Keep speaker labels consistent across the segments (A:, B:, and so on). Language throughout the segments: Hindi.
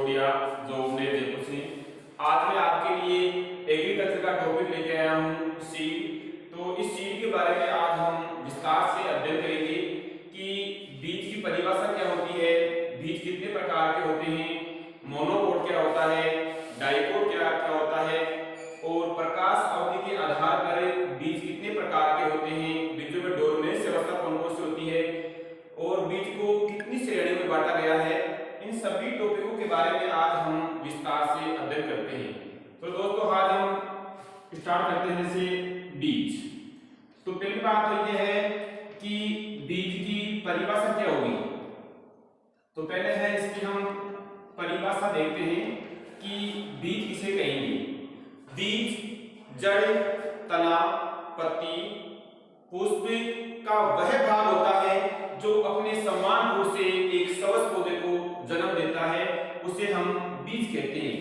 A: दिया जॉब ने जयपुर से। आज मैं आपके लिए एग्रीकल्चर का टॉपिक लेके आया हूँ सीड। तो इस सीड के बारे में आज हम विस्तार से अध्ययन करेंगे कि बीज की परिभाषा क्या होती है, बीज कितने प्रकार के होते हैं, मोनोकोट क्या होता है, डाइकोट क्या क्या होता है, और प्रकाश अवधि के आधार पर बीज कितने प्रकार के होते हैं, बीजों में डोर्मेंस अवस्था कौन कौन सी होती है और बीज को कितनी श्रेणियों में बांटा गया है। इन सभी टॉपिकों के बारे में आज हम विस्तार से अध्ययन करते हैं। तो दोस्तों आज हम स्टार्ट करते हैं जैसे बीज। तो पहली बात तो यह है कि बीज की परिभाषा क्या होगी। तो पहले है इसकी हम परिभाषा देखते हैं कि बीज किसे कहेंगे। बीज जड़, तना, पत्ती, पुष्प का वह भाग होता है जो अपने समान रूप से एक सवस पौधे को जन्म देता है, उसे हम बीज कहते हैं।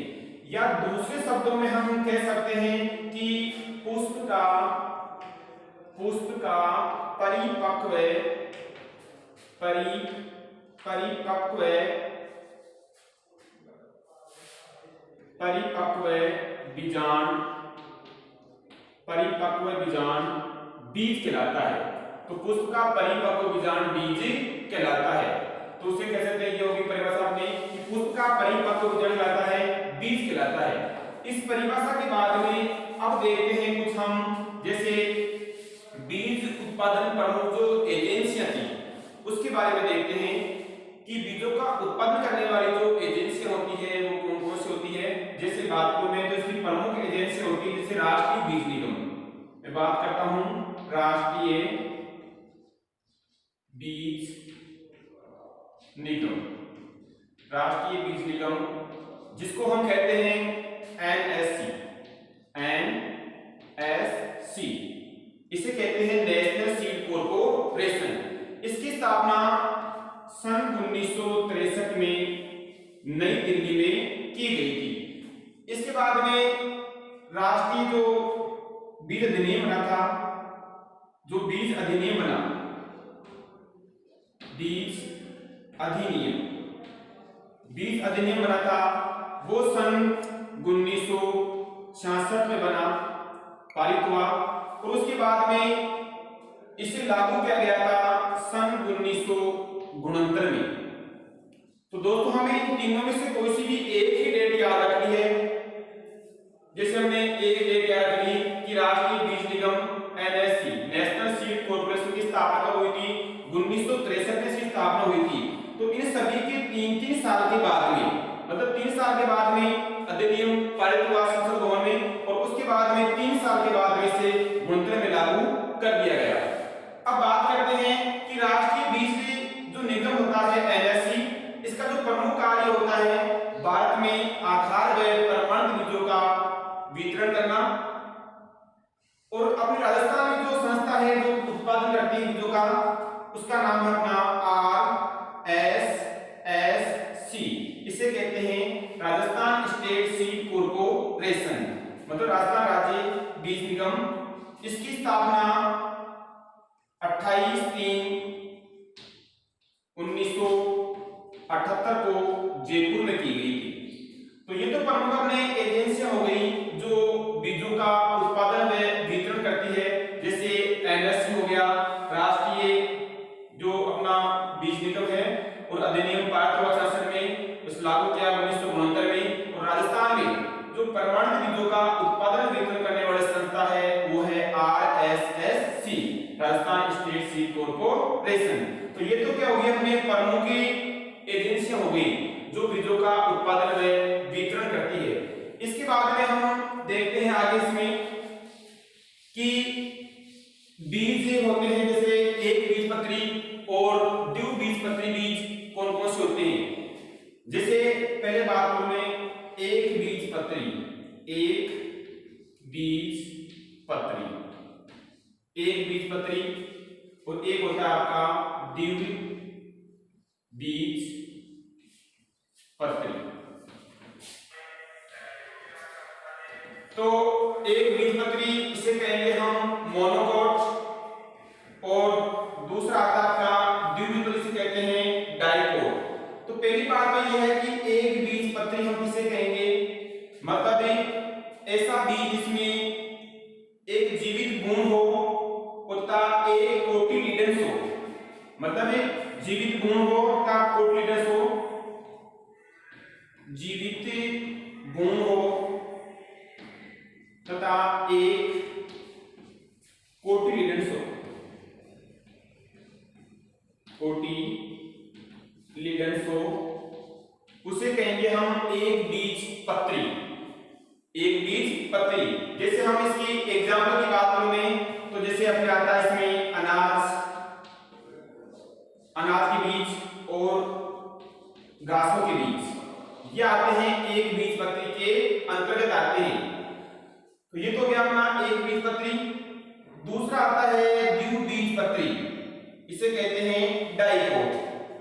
A: या दूसरे शब्दों में हम कह सकते हैं कि पुष्प का परिपक्व बीजांड बीज कहलाता है। तो पुष्प का परिपक्व बीजांड बीज कहलाता है। तो उसे कह सकते हैं, ये होगी परिभाषा अपनी कि पुष्प का परिपक्व बीजांड कहलाता है, बीज कहलाता है। इस परिभाषा के बाद में अब देखते हैं कुछ हम जैसे बीज उत्पादन प्रमुख जो एजेंसियां थी उसके बारे में देखते हैं कि बीजों का उत्पादन करने वाली जो एजेंसियां होती है वो कौन कौन सी होती है। जैसे बात करूं मैं तो इसकी प्रमुख एजेंसी होती है जैसे राष्ट्रीय बीज निगम। मैं बात करता हूं राष्ट्रीय बीज निगम, राष्ट्रीय बीज निगम जिसको हम कहते हैं एनएससी, इसे कहते हैं नेशनल सीड कॉर्पोरेशन। इसकी स्थापना सन 1963 में नई दिल्ली में की गई थी। इसके बाद में राष्ट्रीय जो बीज अधिनियम बना था, जो बीज अधिनियम बना, बीज अधिनियम बना था वो सन 1966 में बना, पारित हुआ और उसके बाद में इसे लागू किया गया था सन 1969 में। तो दोस्तों हमें इन तीनों में से कोई सी भी एक ही डेट याद रखनी है। जैसे हमने एक डेट याद रखी कि राष्ट्रीय बीज निगम एनएससी, नेशनल सीड कॉर्पोरेशन की स्थापना कब हुई थी, 1963 में इसकी स्थापना हुई थी। तो इन सभी के 3-3 साल के बाद में, मतलब 3 साल के बाद में अधिनियम पारित हुआ संसद भवन में और उसके बाद में 3 साल के बाद में इसे 69 में लागू कर दिया गया। अब बात करते हैं कि राष्ट्रीय बीज जो निगम होता है एनएससी, इसका जो प्रमुख कार्य होता है भारत में आधार व प्रमाणित बीजों का वितरण करना। और अपने राजस्थान में जो संस्था है जो उत्पादन करती है बीजों का, उसका नाम है अपना RSSC, इसे कहते हैं राजस्थान स्टेट सीड कॉर्पोरेशन, मतलब राजस्थान राज्य बीज निगम। इसकी स्थापना 28/3/1978 को जयपुर में की गई थी। तो ये तो प्रमुख अपने एजेंसियां हो गई जो बीजों का उत्पादन व वितरण करती है। जैसे एनएससी हो गया, राष्ट्रीय जो अपना बीज निगम है, और अधिनियम पारित हुआ 66 में, उस लागू किया 1969 में। और राजस्थान में जो प्रमाणित बीजों का उत्पादन वितरण करने वाली संस्था है वो है RSSC, Rajasthan state seed corporation. तो ये तो क्या हो गया, अपने प्रमुख एजेंसियां हो गई जो बीजों का उत्पादन व वितरण करती है। इसके बाद में हम देखते हैं आगे इसमें कि बीज होते हैं जैसे एक बीजपत्री और द्विबीजपत्री बीज कौन कौन से होते हैं। जैसे पहले बात करूं मैं एक बीजपत्री और एक होता है आपका द्विबीजपत्री। तो एक बीजपत्री इसे कहेंगे हम मोनोकोट और दूसरा आता है आपका द्विबीजपत्री, इसे कहते हैं डाइकोट। तो पहली बात तो यह है कि एक बीजपत्री बीजपत्री हम किसे कहेंगे? मतलब ऐसा बीज जिसमें एक जीवित गुण हो तथा एक कोटिलिडन्स हो, मतलब एक जीवित गुण हो तथा कोटिलिडन्स हो, जीवित गुण हो तथा एक कोटिलिडन्स हो, कोटिलिडन्स हो, उसे कहेंगे हम एक बीज पत्री। एक बीज पत्री, जैसे हम इसकी एग्जाम्पल की बात करें तो जैसे अपने आता है इसमें अनाज के बीज और घासों के बीज, ये आते हैं एक बीज पत्री के अंतर्गत आते हैं। तो ये तो क्या अपना एक बीज पत्री। दूसरा आता है द्विबीजपत्री, इसे कहते हैं डाइकोट,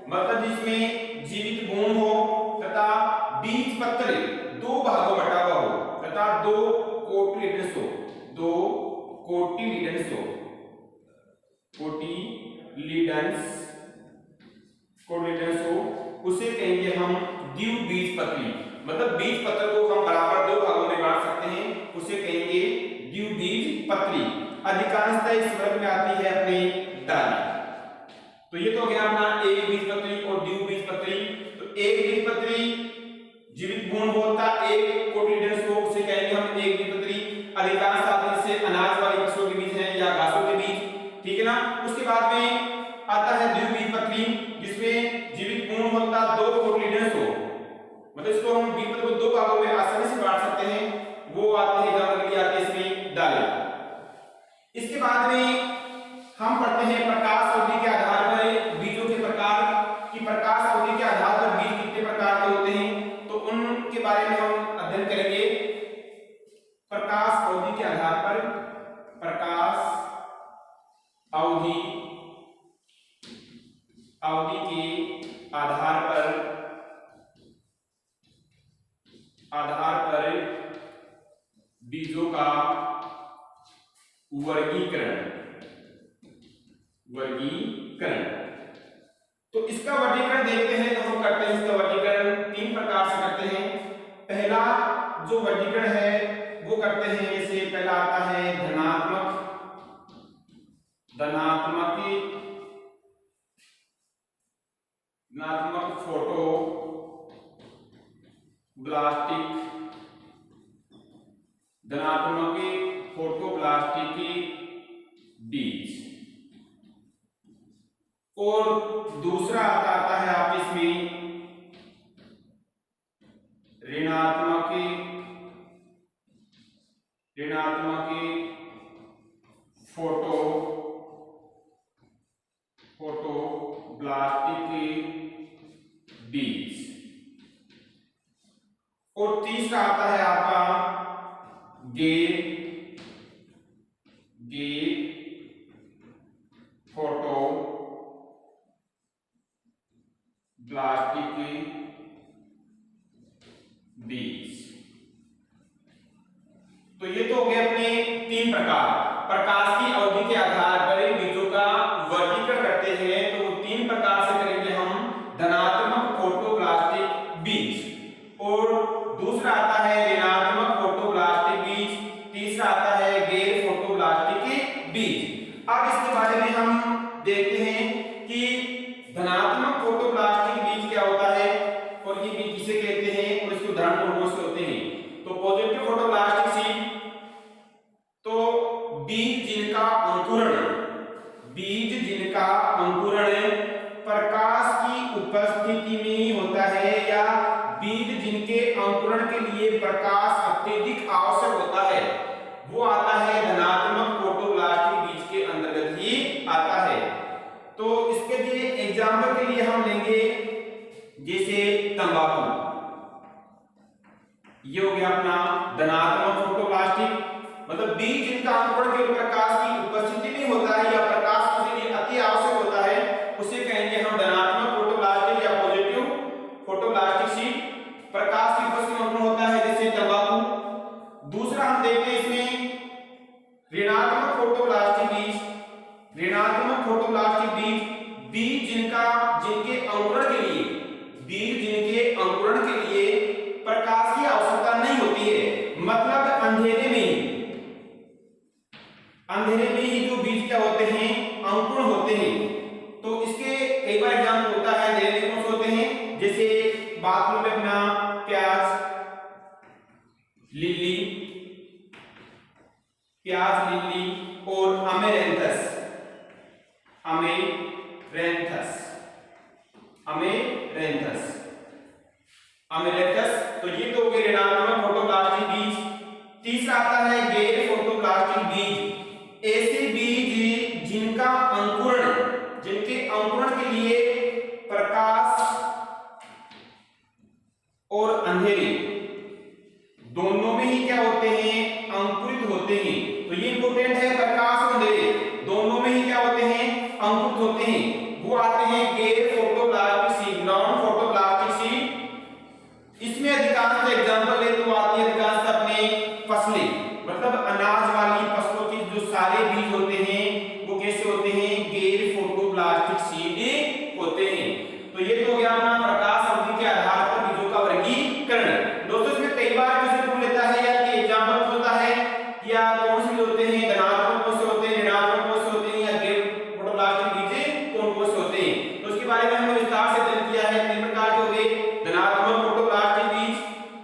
A: मतलब जिसमें जीवित गुण हो तथा बीज पत्र दो भागों में बटा हुआ हो तथा दो कोटिलिडन्स हो, दो कोटिलिडन्स हो, कोटिलिडन्स हो, उसे कहेंगे हम द्विबीजपत्री। मतलब बीज पत्र को हम बराबर दो भागों में बांट सकते हैं, उसे कहेंगे द्विबीजपत्री। अधिकांशतः इस वर्ग में आती है अपनी दालें। तो ये तो गया अपना एक बीजपत्री और द्विबीजपत्री। तो एक बीजपत्री जीवित गुण होता, एक कोटिलिडन्स हो, उसे कहेंगे हम एक बीजपत्री। अधिकांश आते हैं अनाज वाली फसलों के बीज हैं या घासों के बीज, ठीक है ना। उसके बाद में आता है द्विबीजपत्री, जिसमें जीवित गुण होता दो कोटिलिडन्स हो, मतलब इसको हम बीजपत्र को दो भागों में आसानी से बांट सकते हैं। वो आते हैं एग्जाम्पल के लिए आते हैं इसमें दालें। इसके बाद में हम पढ़ते हैं प्रकाश अवधि के आधार पर बीजों के प्रकार की। प्रकाश अवधि के आधार पर बीज कितने प्रकार के होते हैं, तो उनके बारे में हम अध्ययन करेंगे। प्रकाश अवधि के आधार पर, प्रकाश अवधि के आधार पर बीजों का वर्गीकरण। तो इसका वर्गीकरण देखते हैं, तो हम करते हैं इसका वर्गीकरण तीन प्रकार से करते हैं। पहला जो वर्गीकरण है वो करते हैं, जैसे पहला आता है धनात्मक फोटोब्लास्टिक बीज, और दूसरा आता है आप इसमें ऋणात्मक फोटोब्लास्टिक बीज, और तीसरा आता है आपका गैर फोटोब्लास्टिक बीज। तो ये तो हो गए अपने तीन प्रकार। प्रकाश की अवधि के आधार पर बीजों का वर्गीकरण करते हैं, तो वो तीन प्रकार से करेंगे हम। धनात्मक फोटोब्लास्टिक बीज, और दूसरा आता है ऋणात्मक फोटोब्लास्टिक बीज, तीसरा आता है गैर फोटोब्लास्टिक बीज। अब इसके बारे में हम देखते हैं कि धनात्मक फोटोब्लास्टिक बीज क्या होता है और ये बीज किसे कहते हैं और इसके उदाहरण कौन से होते हैं। तो पॉजिटिव फोटोब्लास्टिक सीड, तो बीज जिनका अंकुरण प्रकाश की उपस्थिति में होता है, या बीज जिनके अंकुरण के लिए प्रकाश अत्यधिक आवश्यक होता है, वो आता है धनात्मक फोटोब्लास्टिक बीज के अंतर्गत ही आता है। तो इसके लिए एग्जाम्पल के लिए हम लेंगे जैसे तंबाकू, ये हो गया अपना धनात्मक फोटोब्लास्टिक, मतलब बीज जिनका अंकुरण के लिए प्रकाश की उपस्थिति में होता है या प्रकाश के लिए अति आवश्यक होता है, उसे कहेंगे हम धनात्मक फोटोब्लास्टिक या पॉजिटिव फोटोब्लास्टिक सीड। प्रकाश की उपस्थिति में होता है जैसे तंबाकू। दूसरा हम देखते हैं इसमें ऋणात्मक फोटोब्लास्टिक बीज। ऋणात्मक फोटोब्लास्टिक बीज जिनके अंकुरण के लिए प्रकाश की आवश्यकता नहीं होती है, मतलब अंधेरे में ही जो बीज क्या होते हैं, अंकुरण होते हैं। तो इसके कई बार एग्जाम्पल होता है, अंधेरे में कौन से होते हैं, जैसे बाथरूम में अपना प्याज लिली और अमेरेंथस। तो ये तो हो गए ऋणात्मक फोटोप्लास्टिक बीज। तीसरा आता है गैर फोटोप्लास्टिक बीज, ऐसे बीज जिनके अंकुरण के लिए प्रकाश और अंधेरे दोनों में ही क्या होते हैं, अंकुरित होते हैं। तो ये इंपॉर्टेंट है, प्रकाश और अंधेरे दोनों में ही क्या होते हैं, अंकुरित होते हैं। वो आते हैं गैर फोटोप्लास्टिक सीड, नॉन फोटोप्लास्टिक सीड। इसमें अधिकांश एग्जांपल है तो आती है अधिकांश अपने फसलें, मतलब अनाज वाली फसलों के जो सारे बीज होते हैं वो कैसे होते हैं, गैर फोटोप्लास्टिक सीड होते हैं। तो ये तो हो गया अपना प्रकाश अवधि के आधार पर बीजों का वर्गीकरण। दोस्तों इसमें कई बार क्वेश्चन पूछ लेता है या कि एग्जांपल होता है या कौन से होते हैं, धनात्मक कौन से होते हैं, ऋणात्मक कौन से होते हैं, या गैर फोटोप्लास्टिक बीज कौन से होते हैं। तो उसके बारे में हमने विस्तार से अध्ययन किया है। तीन प्रकार के हो गए, धनात्मक फोटोप्लास्टिक बीज,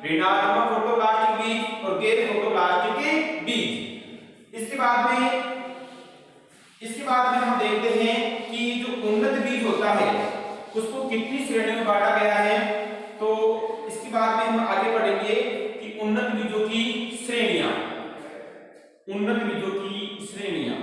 A: ऋणात्मक फोटोप्लास्टिक बीज और गैर फोटोप्लास्टिक बीज। इसके बाद में हम देखते हैं कि जो उन्नत बीज होता है उसको कितनी श्रेणियों में बांटा गया है। तो इसके बाद में हम आगे बढ़ेंगे कि उन्नत बीजों की श्रेणियां। उन्नत बीजों की श्रेणियां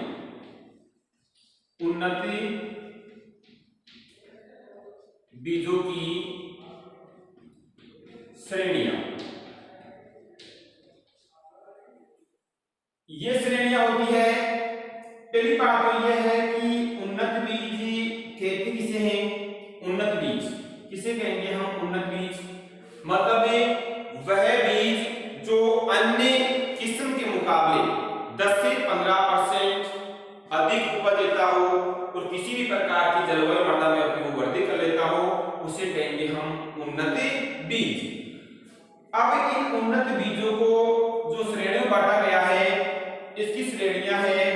A: ये श्रेणियां होती है। पहली बात तो यह है कि उन्नत बीज कहते किसे हैं, उन्नत बीज किसे कहेंगे हम, उन्नत बीज मतलब वह बीज जो अन्य किस्म के मुकाबले 10 से 15% अधिक उपज देता हो और किसी भी प्रकार की जलवायु मृदा में अपनी वृद्धि कर लेता हो, उसे कहेंगे हम उन्नत बीज। अब इन उन्नत बीजों को जो श्रेणियों में बांटा गया है, इसकी श्रेणियां हैं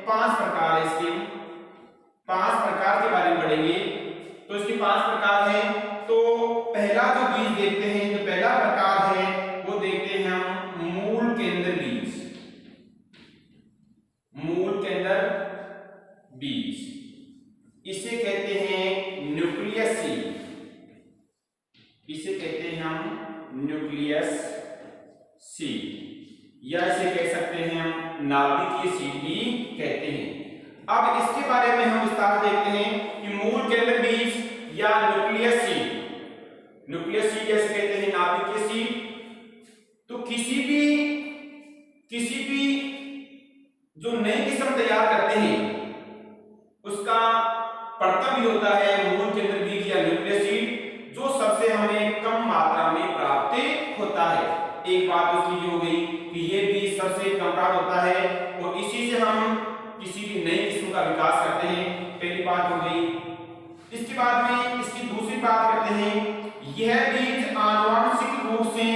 A: 5 प्रकार है। इसके 5 प्रकार के बारे में पढ़ेंगे। तो इसके 5 प्रकार हैं। तो पहला जो बीज देखते हैं, जो पहला प्रकार है वो देखते हैं हम मूल केंद्र बीज। मूल केंद्र बीज इसे कहते हैं न्यूक्लियस सीड, इसे कहते हैं हम न्यूक्लियस सीड, या इसे कह सकते हैं हम नाभिकीय सीड भी कहते हैं। अब इसके बारे में हम विस्तार देखते हैं कि मूल केंद्र बीज या न्यूक्लियस सीड, न्यूक्लियस सीड जैसे कहते हैं नाभिकीय सीड। तो किसी भी जो नई किस्म तैयार करते हैं उसका प्रथम भी होता है मूल केंद्र बीज या न्यूक्लियस सीड, जो सबसे हमें कम मात्रा में प्राप्त होता है। एक बात उसकी ये हो गई कि ये बीज सबसे कम प्राप्त होता है और इसी से हम किसी भी नई किस्म का विकास करते हैं। पहली बात हो गई। इसके बाद में इसकी दूसरी बात करते हैं, यह बीज आनुवंशिक रूप से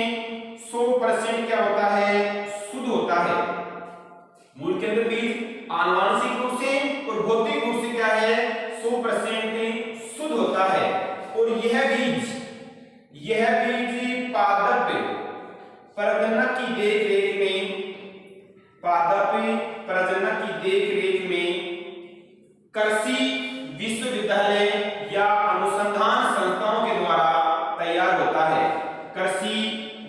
A: 100% क्या होता है, शुद्ध होता है। मूल केंद्र बीज आनुवंशिक रूप से और भौतिक रूप से क्या है, 100% शुद्ध होता है। और यह बीज पादप प्रजनक की देख रेख में कृषि विश्वविद्यालय या अनुसंधान संस्थाओं के द्वारा तैयार होता है। कृषि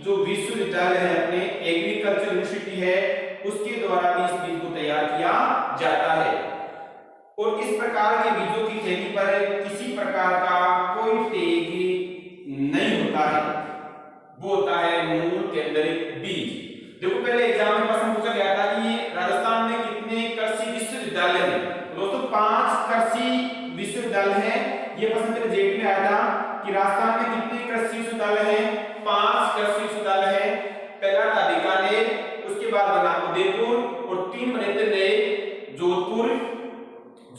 A: जो विश्वविद्यालय है, अपने एग्रीकल्चर यूनिवर्सिटी है, उसके द्वारा भी इस बीज को तैयार किया जाता है। और इस प्रकार के बीजों की खेती पर किसी प्रकार का कोई टैग नहीं होता है, वो होता है मूल केंद्रित बीज। देखो पहले एग्जाम में प्रश्न पूछा गया था कि राजस्थान में कितने कृषि विश्वविद्यालय हैं। दोस्तों 5 कृषि विश्वविद्यालय हैं। ये प्रश्न मेरे जेट में आया था कि राजस्थान में कितने कृषि विश्वविद्यालय हैं, 5 कृषि विश्वविद्यालय हैं। पहला था बीकानेर, उसके बाद बना उदयपुर और 3 बने थे नए, जोधपुर,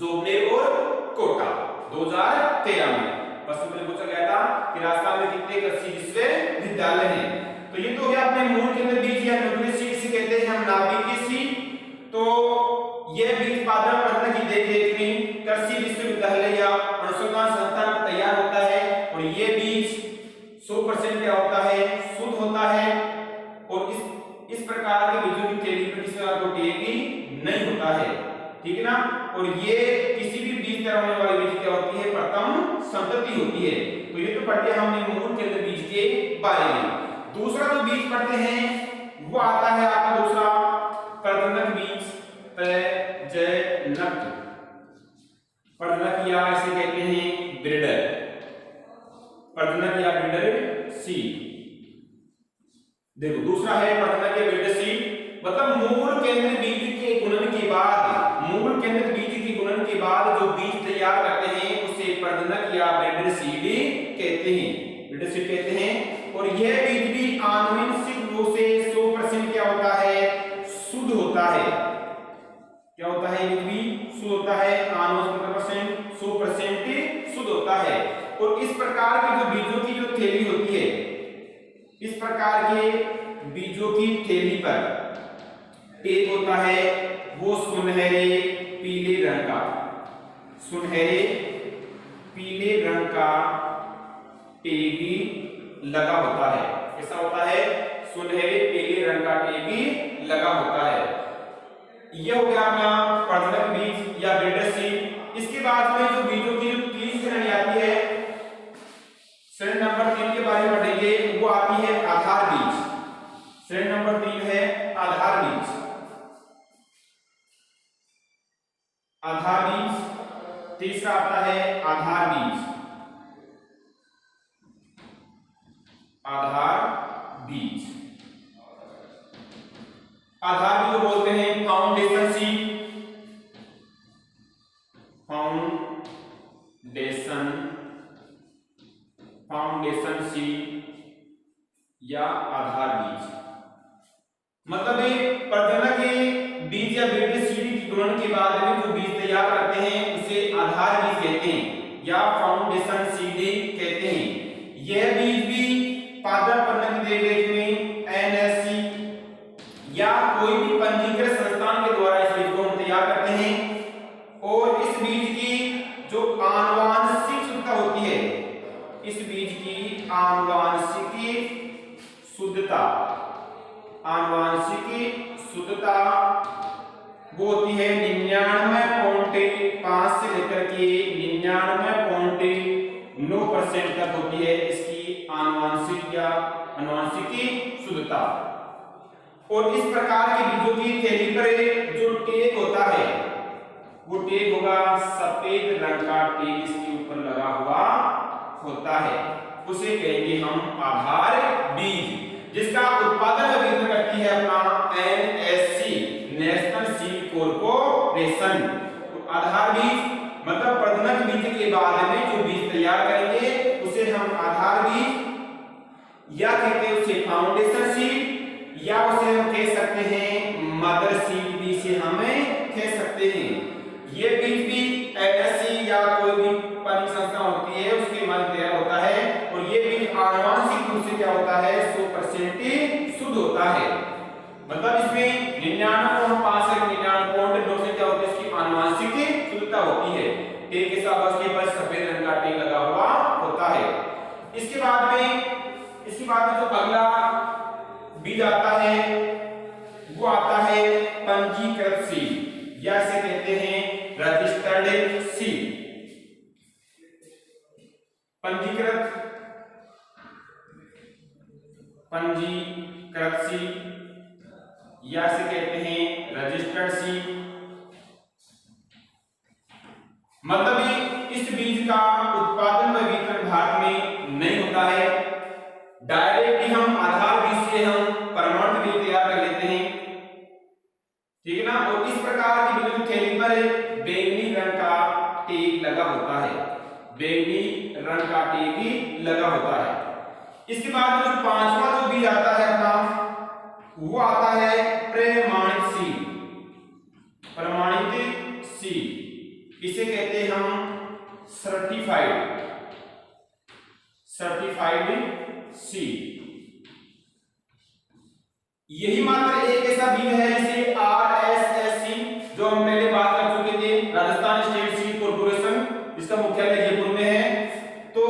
A: जोबनेर और कोटा। 2013 में प्रश्न पूछा गया था कि राजस्थान में कितने कृषि विश्वविद्यालय हैं। तो ये तो हो गया अपने मूल केंद्र बीज या न्यूक्लियस सीड से कहते हैं हम नाभिकीय सीड। तो यह बीज उत्पादन प्रबंधन की देखरेख में कृषि विश्वविद्यालय या अनुसंधान संस्थान में तैयार होता है और ये बीज 100% क्या होता है, शुद्ध होता है और इस प्रकार के बीजों की थैली पर किसी प्रकार को टेगी नहीं होता है, ठीक है ना। और ये किसी भी बीज तैयार होने वाले बीज क्या होती है, प्रथम संतति होती है। तो ये तो पढ़ते हमने मूल केंद्र बीज के बारे में। दूसरा जो बीज पढ़ते हैं वो आता है आपका दूसरा प्रजनक बीज, प्रजनक, प्रजनक या इसे कहते हैं ब्रीडर, प्रजनक या ब्रीडर सीड। देखो दूसरा है प्रजनक या ब्रीडर सीड, मतलब मूल केंद्र बीज के गुणन के बाद, मूल केंद्र बीज के गुणन के बाद जो बीज तैयार करते हैं उसे प्रजनक या ब्रीडर सीड कहते हैं, ब्रीडर सीड कहते हैं। और यह बीज भी आनुवंशिक रूप से 100% क्या होता है, शुद्ध होता है। क्या होता है, ये भी शुद्ध होता है, आनुवंशिक 100% शुद्ध होता है। और इस प्रकार के जो बीजों की जो थैली होती है, इस प्रकार के बीजों की थैली पर एक होता है वो सुनहरे पीले रंग का, सुनहरे पीले रंग का टेगी लगा होता है। कैसा होता है, सुनहरे पीले रंग का टेगी लगा होता है। यह हो गया अपना प्रजनक बीज या ब्रीडर सीड। इसके बाद में जो बीजों की जो तीसरी श्रेणी आती है, श्रेणी नंबर 3 के बारे में पढ़ेंगे, वो आती है आधार बीज। श्रेणी नंबर 3 है आधार बीज। आधार बीज तीसरा आता है आधार बीज, आधार बीज। आधार बीज को बोलते हैं फाउंडेशन सीड, फाउंडेशन सीड या आधार बीज। मतलब प्रजनक के बीज या ब्रीडर सीड की गुणन के बाद में जो बीज तैयार करते हैं उसे आधार बीज कहते हैं या फाउंडेशन सीड कहते हैं। यह बीज भी उत्पादन प्रबंधन की देखरेख में एनएससी या कोई भी पंजीकृत संस्थान के द्वारा इस बीज को हम तैयार करते हैं। और इस बीज की जो आनुवांशिक शुद्धता होती है, इस बीज की आनुवांशिक शुद्धता, आनुवांशिक शुद्धता वो होती है 99.5 से लेकर के 99.9% तक होती है इसकी आनुवांशिक या अनुवांशिक शुद्धता। और इस प्रकार के बीजों की थैली पर जो टेग होता है वो टेग होगा सफेद रंग का टेग इसके ऊपर लगा हुआ होता है, उसे कहेंगे हम आधार बीज, जिसका उत्पादन अभियान करती है अपना एनएससी, नेशनल सीड कॉर्पोरेशन। तो आधार बीज मतलब प्रजनक बीज के बाद में जो बीज तैयार करेंगे उसे हम आधार बीज या कहते हैं उसे फाउंडेशन सीड या उसे हम कह सकते हैं मदर सीड भी से हमें कह सकते हैं। ये बीज भी एनएससी या कोई भी पंजीकृत संस्था होती है उसके माध्यम तैयार होता है और ये बीज आनुवांशिक रूप से क्या होता है 100% शुद्ध होता है। मतलब इसमें 99.5 से 99.9 से क्या होता है इसकी आनुवांशिक शुद्धता होती है। टेग के साथ उसके पास सफेद रंग का टेग लगा हुआ होता है। इसके बाद में जो अगला बीज आता है वो आता है पंजीकृत सीड या इसे कहते हैं रजिस्टर्ड सीड। पंजीकृत सीड या इसे कहते हैं रजिस्टर्ड सीड। मतलब इस बीज का उत्पादन व वितरण भारत में नहीं होता है, डायरेक्टली हम आधार बीज से हम प्रमाणित बीज तैयार कर लेते हैं, ठीक है ना। और इस प्रकार की बीज थैली पर बैंगनी रंग का टेग लगा होता है, बैंगनी रंग का टेग लगा होता है। इसके बाद जो पांचवा जो बीज आता है अपना वो आता है प्रमाणित सीड, प्रमाणित सीड इसे कहते हैं हम सर्टिफाइड सी। यही मात्र एक ऐसा बीज है जिसे RSSC, जो हम पहले बात कर चुके थे, राजस्थान स्टेट सीड कॉर्पोरेशन, जिसका मुख्यालय जयपुर में है। तो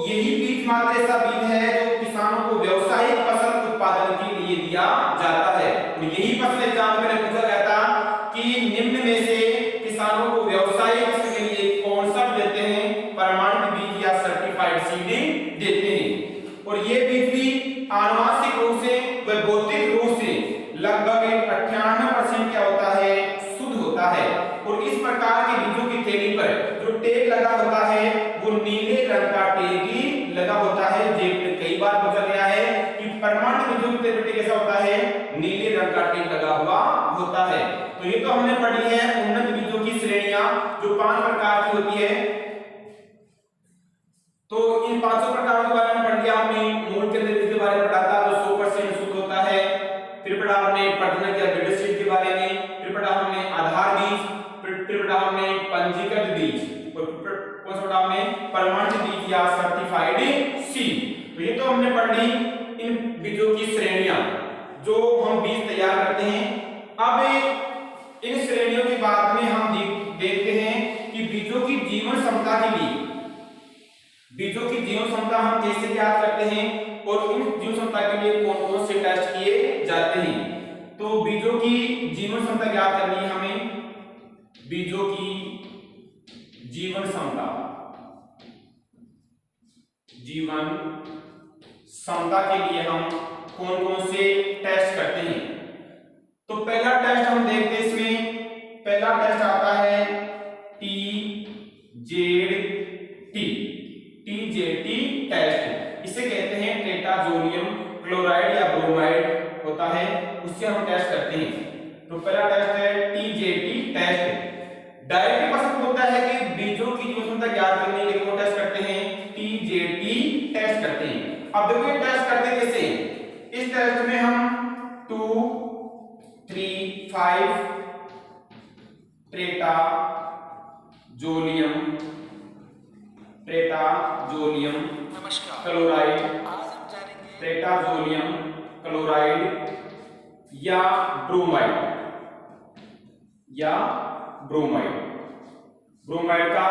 A: यही बीज मात्र ऐसा बीज है जो किसानों को व्यावसायिक फसल उत्पादन के लिए दिया जाता है। और यही फसल एग्जाम में पूछा गया था कि निम्न में से किसानों को व्यावसायिक फसल के लिए कौन सा देते हैं, प्रमाणित बीज या सर्टिफाइड सीड देते हैं। और ये बीज भी आनुवांशिक रूप से व भौतिक रूप से लगभग 98% क्या होता है, शुद्ध होता है। और इस प्रकार के बीजों की थैली पर जो टैग लगा होता है वो नीले रंग का टैग ही लगा होता है। कई बार पूछा गया है कि प्रमाणित बीजों की थैली कैसा होता है, नीले रंग का टैग लगा हुआ होता है। तो ये तो हमने पढ़ी है उन्नत बीजों की श्रेणियां जो 5 प्रकार की होती है। तो इन 5 प्रकारों के बारे में पढ़ लिया हमने। मूल के अंदर इसके बारे में पढ़ा था, जो 100% शुद्ध होता है। फिर पढ़ा हमने प्रजनक या ब्रीडर सीड के बारे में। फिर पढ़ा हमने आधार बीज। फिर पढ़ा हमने पंजीकृत बीज। और कौन सा पढ़ा हमने, प्रमाणित बीज या सर्टिफाइड सीड। तो ये तो हमने पढ़ ली इन बीजों की श्रेणियां जो हम बीज तैयार करते हैं। अब इन श्रेणियों के बाद में हम देखते हैं कि बीजों की जीवन क्षमता के लिए, बीजों की जीवन क्षमता हम कैसे ज्ञात करते हैं और इन जीवन क्षमता के लिए कौन कौन से टेस्ट किए जाते हैं। तो बीजों की जीवन क्षमता ज्ञात करनी है हमें। बीजों की जीवन क्षमता, जीवन क्षमता के लिए हम कौन कौन से टेस्ट करते हैं। तो पहला टेस्ट हम देखते हैं, इसमें पहला टेस्ट आता है TZT टेस्ट। इसे कहते हैं टेट्राजोनियम क्लोराइड या ब्रोमाइड होता है, उससे हम टेस्ट करते हैं। तो पहला टेस्ट है TZT टेस्ट। डायरेक्ट क्वेश्चन होता है कि बीजों की जीवन क्षमता ज्ञात करने के लिए कौन टेस्ट करते हैं, TZT टेस्ट करते हैं। अब देखो ये टेस्ट करते कैसे। इस टेस्ट में हम 2, 3, 5 टेट्राजोनियम क्लोराइड, टेट्राजोनियम क्लोराइड या ब्रोमाइड ब्रोमाइड का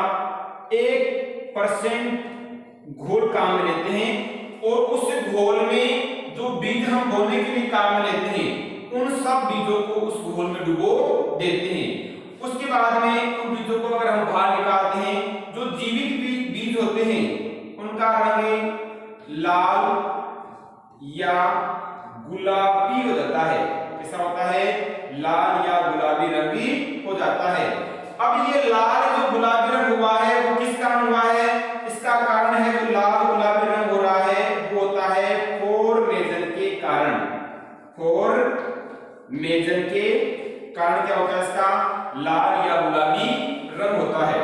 A: 1% घोल काम में लेते हैं। और उस घोल में जो बीज हम बोने के लिए काम में लेते हैं उन सब बीजों को उस घोल में डुबो देते हैं। उसके बाद में उन बीजों को अगर हम बाहर निकालते हैं, जो जीवित बीज होते हैं उनका रंग लाल या गुलाबी हो जाता है। कैसा होता है, लाल या गुलाबी रंग हो जाता है। अब ये लाल जो गुलाबी रंग हुआ है वो किस कारण हुआ है, इसका कारण है जो लाल गुलाबी रंग हो रहा है वो होता है फॉर्मेशन के कारण। फॉर्मेशन के कारण क्या होता है, इसका लाल या गुलाबी रंग होता है।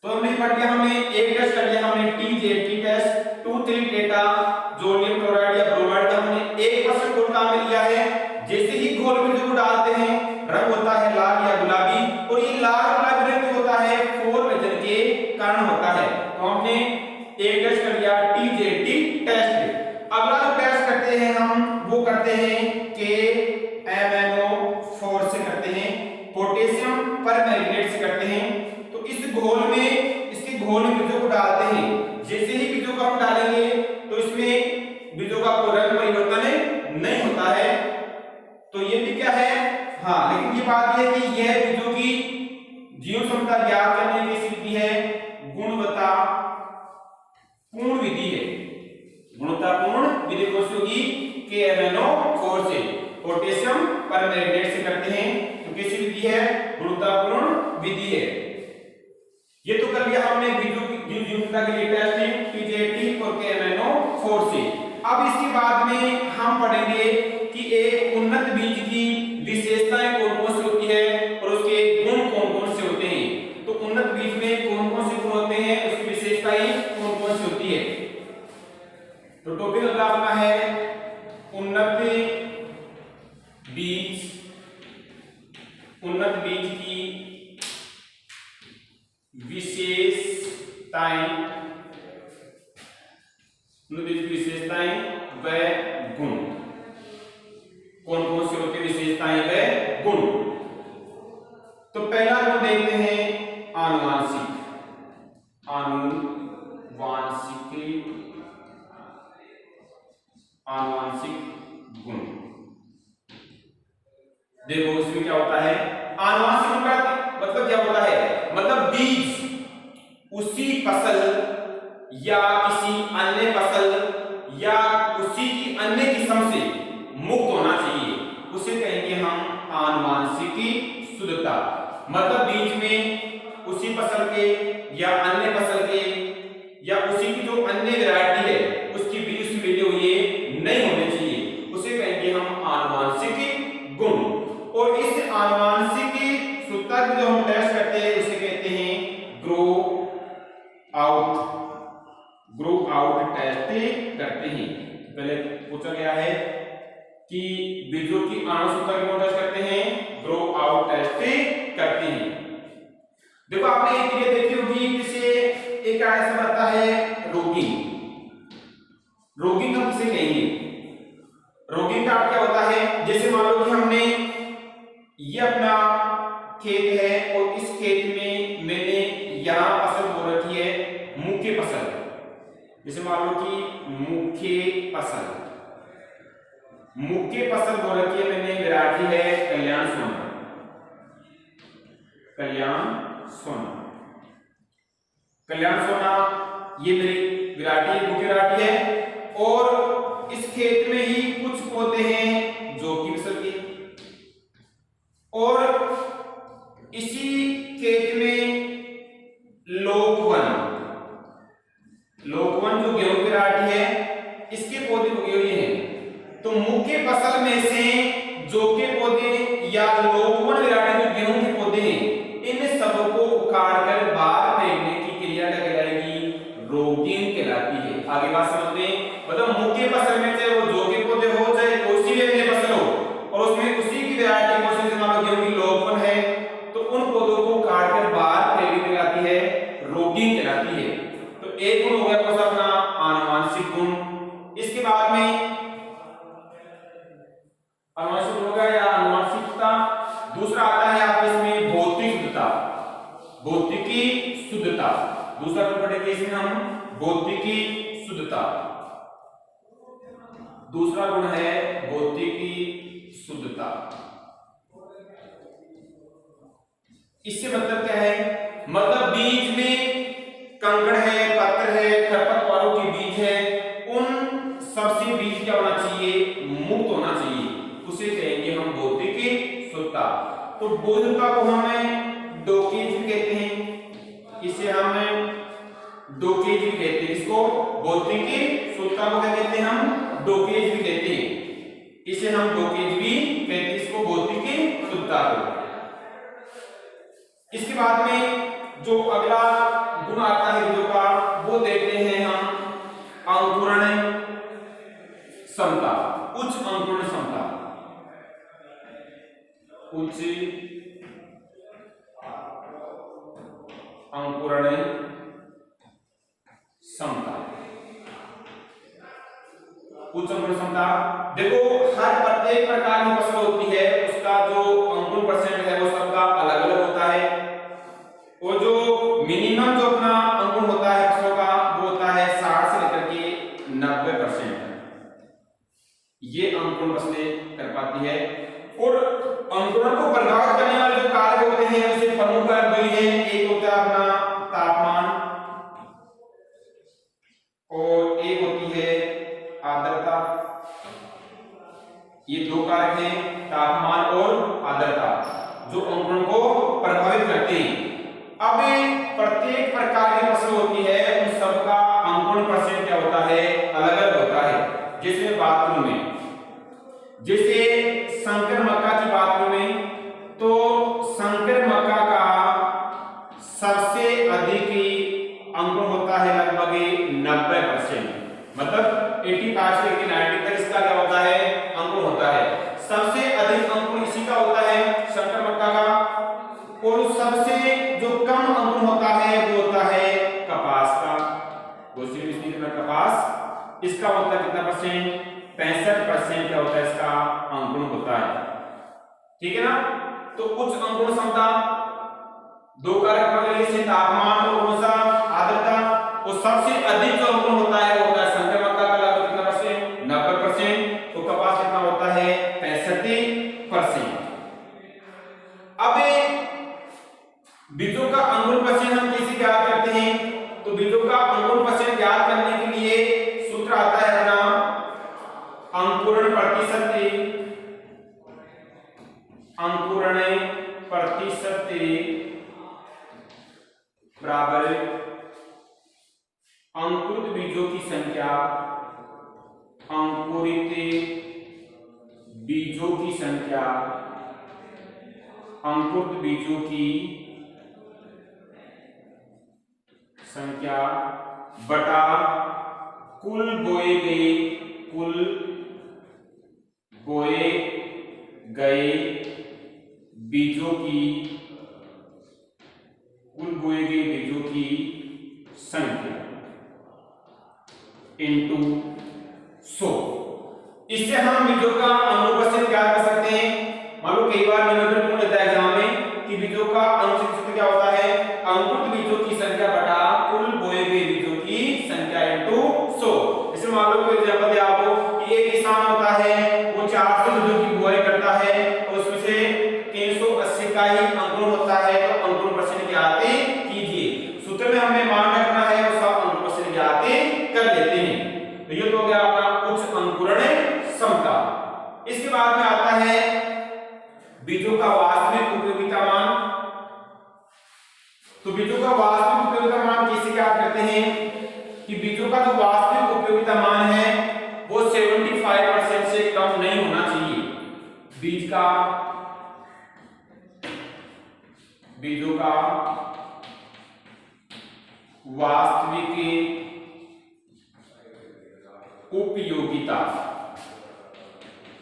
A: तो हमने पढ़ लिया, हमने एक टेस्ट कर लिया हमने TZT टेस्ट। 2, 3 टेट्राजोनियम क्लोराइड या ब्रोमाइड का हमने 1% घोल काम में लिया है। जैसे ही घोल में जो डालते हैं रंग होता है लाल या गुलाबी। और ये लाल गुलाबी रंग होता है फॉर्मेशन के कारण होता है। तो हमने एक टेस्ट कर लिया TZT टेस्ट। अगला जो टेस्ट करते हैं हम वो करते हैं KMnO4 से करते हैं, पोटेशियम परमैंगनेट से करते हैं। तो इस घोल में, इसके घोल में बीजों को डालते हैं। जैसे ही बीजों को हम डालेंगे तो इसमें बीजों का कोई रंग परिवर्तन नहीं होता है। तो ये भी क्या है, हाँ, लेकिन ये बात है कि यह बीजों की जीवन क्षमता ज्ञात करने की विधि है गुणवत्तापूर्ण विधि है। गुणवत्तापूर्ण विधि कौन सी होगी, KMnO4 से, पोटेशियम परमैंगनेट से करते हैं। तो कैसी विधि है, गुणवत्तापूर्ण विधि है। ये तो कर लिया हमने बीजों की जीवन क्षमता के लिए टेस्ट TZT और KMnO4 से। अब इसके बाद में हम पढ़ेंगे कि एक उन्नत बीज की विशेषताएं कौन कौन सी होती है और उसके गुण कौन कौन से होते हैं। तो उन्नत बीज में कौन कौन से गुण होते हैं, उसकी विशेषताएं कौन कौन सी होती है। तो टॉपिक अगला अपना है उन्नत बीज, उन्नत बीज की विशेषताएं, उन्नत बीज की विशेषताएं व गुण। कौन कौन से होते हैं विशेषताएं व गुण? तो पहला गुण देखते हैं आनुवांशिक। आनुवांशिक गुण। देखो इसमें क्या होता है, आनुवांशिक गुण का मतलब क्या होता है, मतलब बीज उसी फसल या किसी अन्य फसल या उसी की अन्य किस्म से मुक्त होना चाहिए, उसे कहेंगे हम आनुवांशिक शुद्धता। मतलब बीज में उसी फसल के या अन्य फसल के या उसी की जो अन्य वैरायटी है उसकी बीज उसमें मिली हुई नहीं होनी चाहिए, उसे कहेंगे हम आनुवांशिक गुण। और इस आनुवांशिक शुद्धता की जो हम टेस्ट करते हैं उसे कहते हैं ग्रो आउट टेस्ट करते हैं। पहले पूछा गया है कि बीजों की आनुवंशिकता की टेस्ट करते हैं, ग्रो आउट टेस्ट करते हैं। देखो आपने एक क्रिया देखी होगी, जिसे एक ऐसा आता है रोगिंग। रोगिंग हम किसे कहेंगे? रोगिंग का क्या होता है, जैसे मान लो कि हमने ये अपना खेत है और इस खेत में मैंने यहां फसल बो रखी है मुख्य फसल, जैसे मान लो कि मुख्य फसल बो रखी है मैंने, वैरायटी है कल्याण सोना, ये मेरी वैरायटी मुख्य वैरायटी है। और इस खेत में ही कुछ पौधे हैं जो कि फसल के, और इसी खेत में लोकवन जो गेहूं की वैरायटी है इसके पौधे उगे हुए हैं। तो मुख्य फसल में से जो के पौधे या लोकवन वैरायटी जो गेहूं के पौधे हैं, इन सबको उखाड़कर बाहर फेंकने की क्रिया क्या कहलाएगी? रोगिंग कहलाती है। आगे बात समझ में, मतलब मुख्य फसल में चाहे वो जो के पौधे हो चाहे कोई भी अन्य फसल हो और उसमें उसी की वैरायटी मौसम से मान लो गेहूं की लोकवन है, तो उन पौधों को काटकर बाहर फेंकने कहलाती है रोगिंग कहलाती है। तो एक गुण हो गया कौन सा अपना? आनुवांशिक गुण। इसके बाद में आनुवांशिक गुण हो गया या आनुवांशिकता। दूसरा आता है आपके इसमें भौतिक शुद्धता। दूसरा गुण पढ़ेंगे इसमें हम भौतिकी शुद्धता। दूसरा गुण है भौतिकी शुद्धता। इससे मतलब क्या है, मतलब बीज में कंकड़ है, पत्थर है, खरपतवारों के बीज है, उन सबसे बीज क्या होना चाहिए? मुक्त होना चाहिए, उसे कहेंगे हम भौतिकी शुद्धता। तो शुद्धता को हमें डोकेज भी कहते हैं, इसे हम डोकेज भी कहते हैं। इसको भौतिकी शुद्धता को क्या कहते हैं? हम डोकेज भी कहते हैं, इसे हम डोकेज भी कहते हैं, इसको भौतिकी शुद्धता को। इसके बाद में जो अगला गुण आता है बीजों का, वो देखते हैं हम अंकुरण क्षमता, उच्च अंकुरण क्षमता। उच्च अंकुरण क्षमता। उच्च अंकुरण क्षमता, देखो हर प्रत्येक प्रकार की फसल होती है, उसका जो अंकुरण परसेंट है वो सबका अलग अलग होता है। और जो मिनिमम जो अपना अंकुरण होता है फसलों का वो होता है 60 से लेकर के 90%। ये अंकुरण फसलें कर पाती है। और अंकुरण को प्रभावित करने वाले जो कारक होते हैं उसे प्रमुख कारक दो ही हैं, एक होता है अपना तापमान और एक होती है आर्द्रता। ये दो कारक हैं, तापमान और आर्द्रता, जो अंकुरण को प्रभावित करते हैं। अब प्रत्येक प्रकार की फसल होती है, उन सबका अंकुरण परसेंट क्या होता है? अलग अलग होता है। जैसे बात करूं मैं, जैसे संकर मक्का की बात करूं मैं, तो संकर मक्का का सबसे अधिक अंकुरण होता है लगभग 90%, मतलब 85 से 90 तक इसका क्या होता है? अंकुरण होता है। सबसे अधिक अंकुरण इसी का होता है संकर मक्का का। और सबसे जो कम अंकुरण होता है वो होता है कपास का। कपास इसका मतलब कितना परसेंट, 65% क्या होता है इसका अंकुरण होता है। ठीक है ना। तो उच्च अंकुरण क्षमता दो कारक वाले से तापमान और कौन सा आर्द्रता, और सबसे अधिक जो अंकुरण होता है वो होता है संक्रमण का लगभग कितना परसेंट, 90%, तो कपास कितना होता है 65%। अब बीजों का अंकुरण परसेंट हम कैसे ज्ञात करते हैं, तो बीजों का अंकुरण परसेंट ज्ञात करने के लिए सूत्र आता है अपना अंकुरण प्रतिशत, अंकुरण प्रतिशत बराबर अंकुरित बीजों की संख्या, अंकुरित बीजों की संख्या, अंकुरित बीजों की संख्या बटा कुल बोए गए बीजों की, कुल बोए गए बीजों की संख्या इंटू 100। इससे हम बीजों का अंकुरण परसेंट ज्ञात कर सकते हैं। मान लो कई बार निबंधन पूछ लेता है एग्जाम में कि बीजों का अंकुरण परसेंट क्या होता है, अंकुरित बीजों की संख्या बटा कुल बोए गए बीजों की संख्या इंटू 100। जैसे मान लो कोई एग्जांपल दिया आपको कि एक किसान होता है वो 400 बीजों की बुआई करता है और उसमें से 380 का ही अंकुरण होता है, तो अंकुरण परसेंट ज्ञात कीजिए। सूत्र में हमें मान रखना है और सब अंकुरण परसेंट ज्ञात कर लेते हैं। तो ये तो हो गया अपना उच्च अंकुरण क्षमता। इसके बाद में आता है बीजों का वास्तविक उपयोगिता मान। तो बीजों का वास्तविक उपयोगिता मान कैसे ज्ञात करते हैं कि बीजों का जो वास्तविक उपयोगिता मान है वो 75% से कम नहीं होना चाहिए। बीजों का वास्तविक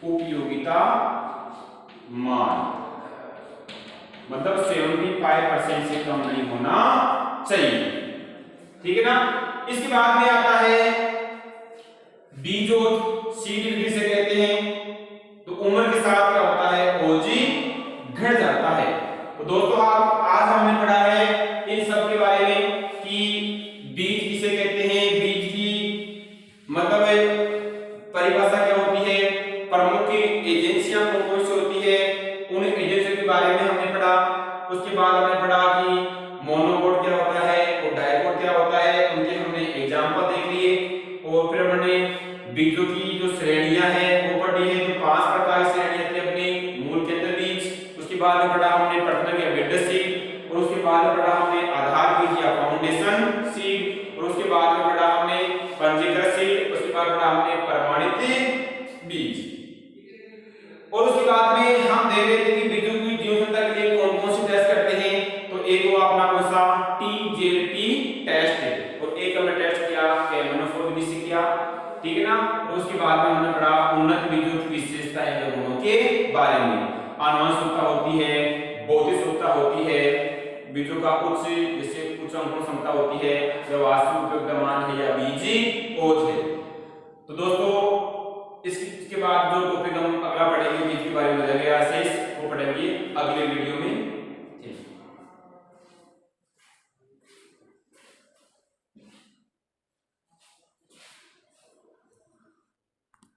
A: उपयोगिता मान मतलब 75% से कम नहीं होना चाहिए। ठीक है ना। इसके बाद में आता है बीजोज, सीड जिसे कहते हैं। तो उम्र के साथ क्या होता है, ओजी घट जाता है। तो दोस्तों आज हमने पढ़ा है इन सब के बारे में कि बीज किसे कहते हैं, बीज की मतलब परिभाषा क्या होती है, प्रमुख एजेंसियां कौन कौन सी होती है, उन एजेंसियों के बारे में हमने पढ़ा। उसके बाद हमने पढ़ा कि मोनोकोट क्या होता है और डाइकोट क्या होता है, उनके हमने एग्जांपल देख लिए। और फिर हमने बीजों की जो श्रेणियां हैं वो पढ़ी है। तो 5 प्रकार की श्रेणियां थी अपनी, मूल केंद्र बीज, उसके बाद में पढ़ा हमने प्रथम या बेड सीड, और उसके बाद में पढ़ा हमने आधार बीज या फाउंडेशन सीड, और उसके बाद में पढ़ा हमने पंजीकृत सीड, उसके बाद पढ़ा हमने प्रमाणित बीज। और उसके बाद में हम देख रहे थे कि बीजों की जीवनचक्र के लिए कौन कौन से टेस्ट करते हैं। तो एक वो अपना कौन सा टीजेएलपी टेस्ट है, और एक हमने टेस्ट किया कैल्विनोफोर विधि से किया। ठीक है ना। और उसके बाद में हमने पढ़ा उन्नत बीजों की विशेषताएं या गुणों के बारे में। आनुवंशिकता होती है, भौतिक शुद्धता होती है, बीजों का उच्च जैसे उच्च अंकुरण क्षमता होती है, या वास्तविक उपयोगिता मान है, या बीज ओज है। तो दोस्तों इसके बाद जो टॉपिक हम अगला पढ़ेंगे बीज के बारे में, वो पढ़ेंगे अगले वीडियो में।